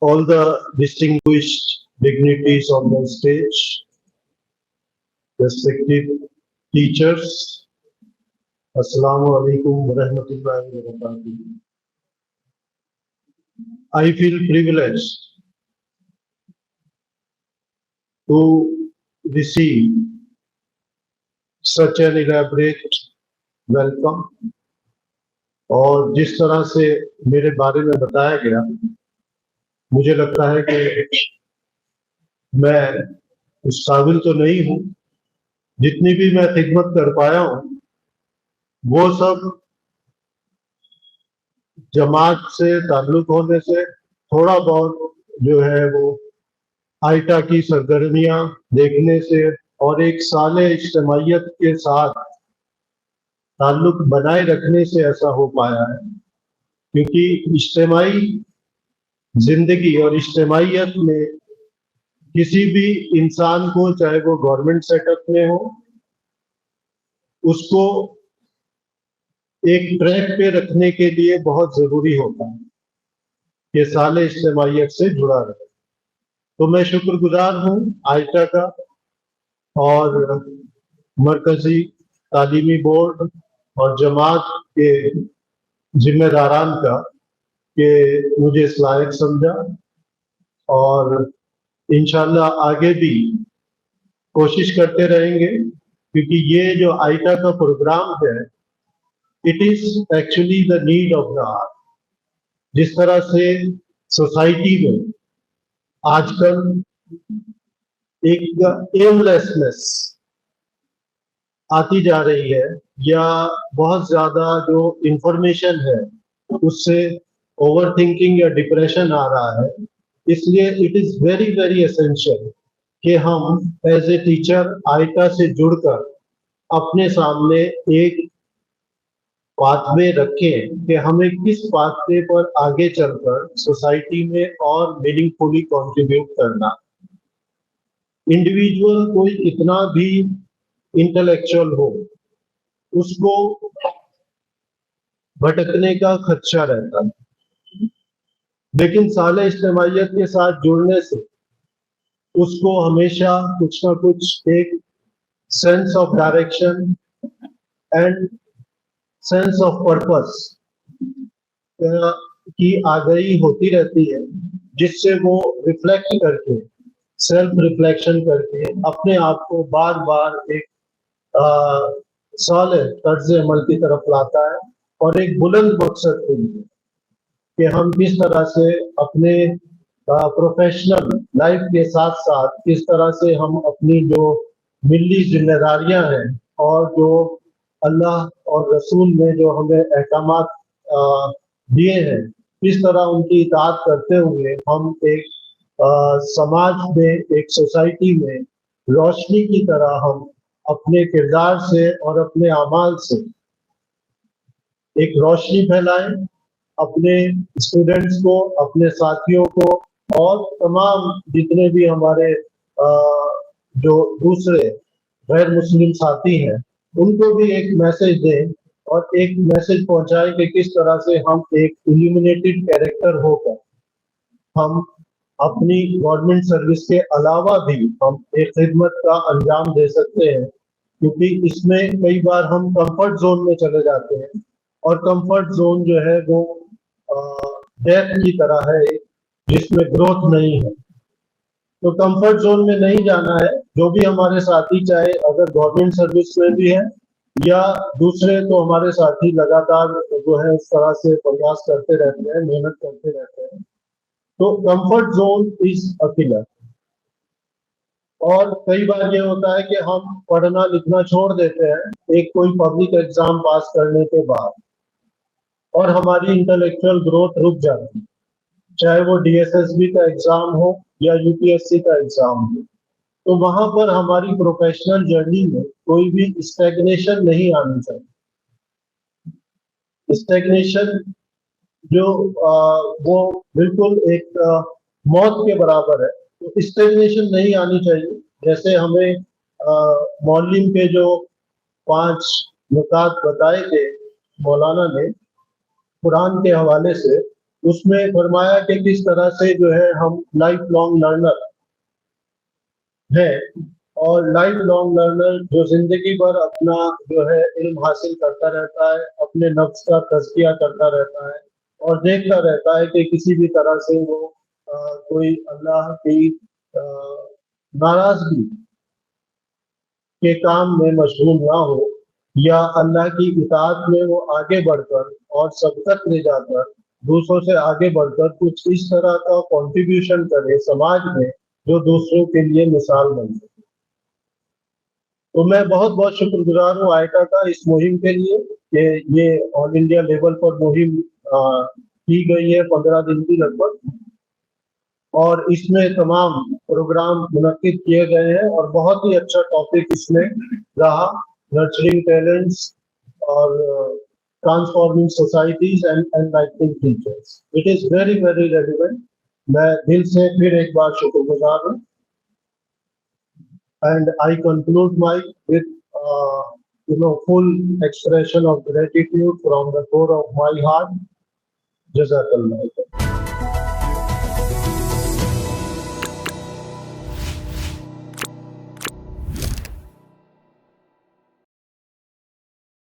all the distinguished dignitaries on the stage, respected teachers, Assalamu alaikum wa rahmatullahi wa barakatuh. I feel privileged to receive such an elaborate welcome. और जिस तरह से मेरे बारे में बताया गया, मुझे लगता है कि मैं उस काबिल तो नहीं हूँ। जितनी भी मैं खिदमत कर पाया हूँ वो सब जमात से ताल्लुक होने से, थोड़ा बहुत जो है वो आइटा की सरगर्मियां देखने से और एक साले इज्तिमाइयत के साथ ताल्लुक बनाए रखने से ऐसा हो पाया है, क्योंकि इज्तिमाई जिंदगी और इज्तिमाइयत में किसी भी इंसान को, चाहे वो गवर्नमेंट सेटअप में हो, उसको एक ट्रैक पे रखने के लिए बहुत जरूरी होता है कि साले इज्तिमाइयत से जुड़ा रहे। तो मैं शुक्रगुजार हूँ आइटा का और मरकजी तालीमी बोर्ड और जमात के जिम्मेदारान का कि मुझे इस लायक समझा, और इंशाल्लाह आगे भी कोशिश करते रहेंगे, क्योंकि ये जो आइटा का प्रोग्राम है, it is actually the need of the hour. जिस तरह से सोसाइटी में आजकल एक एमलेसनेस आती जा रही है, या बहुत ज्यादा जो इंफॉर्मेशन है उससे ओवर थिंकिंग या डिप्रेशन आ रहा है, इसलिए it is very very essential कि हम एज ए टीचर आइटा से जुड़कर अपने सामने एक पाथवे रखें कि हमें किस पाथवे पर आगे चलकर सोसाइटी में और मीनिंगफुली कंट्रीब्यूट करना। इंडिविजुअल कोई इतना भी इंटेलेक्चुअल हो, उसको भटकने का खदशा रहता है, लेकिन साले इज्तिमाइयत के साथ जुड़ने से उसको हमेशा कुछ ना कुछ एक sense of direction and sense of purpose की आगाही होती रहती है, जिससे वो रिफ्लेक्ट करके, सेल्फ रिफ्लेक्शन करके अपने आप को बार बार एक सॉलिड तर्ज अमल की तरफ लाता है और एक बुलंद मकसद के लिए कि हम किस तरह से अपने प्रोफेशनल लाइफ के साथ साथ किस तरह से हम अपनी जो मिली जिम्मेदारियां हैं और जो अल्लाह और रसूल ने जो हमें अहकामात दिए हैं, किस तरह उनकी इताअत करते हुए हम एक समाज में, एक सोसाइटी में रोशनी की तरह हम अपने किरदार से और अपने अमाल से एक रोशनी फैलाएं, अपने स्टूडेंट्स को, अपने साथियों को और तमाम जितने भी हमारे जो दूसरे गैर मुस्लिम साथी हैं, उनको भी एक मैसेज दें और एक मैसेज पहुंचाएं कि किस तरह से हम एक इल्यूमिनेटेड कैरेक्टर होकर हम अपनी गवर्नमेंट सर्विस के अलावा भी हम एक खिदमत का अंजाम दे सकते हैं, क्योंकि इसमें कई बार हम कंफर्ट जोन में चले जाते हैं और कंफर्ट जोन जो है वो डेथ की तरह है जिसमें ग्रोथ नहीं है। तो कंफर्ट जोन में नहीं जाना है। जो भी हमारे साथी, चाहे अगर गवर्नमेंट सर्विस में भी है या दूसरे, तो हमारे साथी लगातार जो है इस तरह से प्रयास करते रहते हैं, मेहनत करते रहते हैं। तो comfort zone is a killer. और कई बार ये होता है कि हम पढ़ना लिखना छोड़ देते हैं एक कोई पब्लिक एग्जाम पास करने के बाद, और हमारी इंटेलेक्चुअल ग्रोथ रुक जाती है, चाहे वो डीएसएसबी का एग्जाम हो या यूपीएससी का एग्जाम हो। तो वहां पर हमारी प्रोफेशनल जर्नी में कोई भी स्टैग्नेशन नहीं आनी चाहिए। स्टैग्नेशन जो वो बिल्कुल एक मौत के बराबर है, तो स्टैग्नेशन नहीं आनी चाहिए। जैसे हमें मौलिम के जो 5 नुकात बताए थे मौलाना ने कुरान के हवाले से, उसमें फरमाया कि किस तरह से जो है हम लाइफ लॉन्ग लर्नर है, और लाइफ लॉन्ग लर्नर जो जिंदगी भर अपना जो है इल्म हासिल करता रहता है, अपने नफ्स का तज़किया करता रहता है और देखता रहता है कि किसी भी तरह से वो कोई अल्लाह की नाराजगी के काम में मशगूल ना हो, या अल्लाह की इताअत में वो आगे बढ़कर और सबकत ले जाकर दूसरों से आगे बढ़कर कुछ इस तरह का कंट्रीब्यूशन करे समाज में जो दूसरों के लिए मिसाल बन सके। तो मैं बहुत-बहुत शुक्रगुज़ार हूँ आईटा का इस मुहिम के लिए कि ये ऑल इंडिया लेवल पर मुहिम की गई है 15 दिन की लगभग, और इसमें तमाम प्रोग्राम मुनक्किद किए गए हैं और बहुत ही अच्छा टॉपिक इसमें रहा, नर्चरिंग टैलेंट्स और transforming societies and enlightening teachers. It is very very relevant. मैं दिल से फिर एक बार शुक्रगुजार हूँ, and I conclude my with full expression of gratitude from the core of my heart. Jazakallah.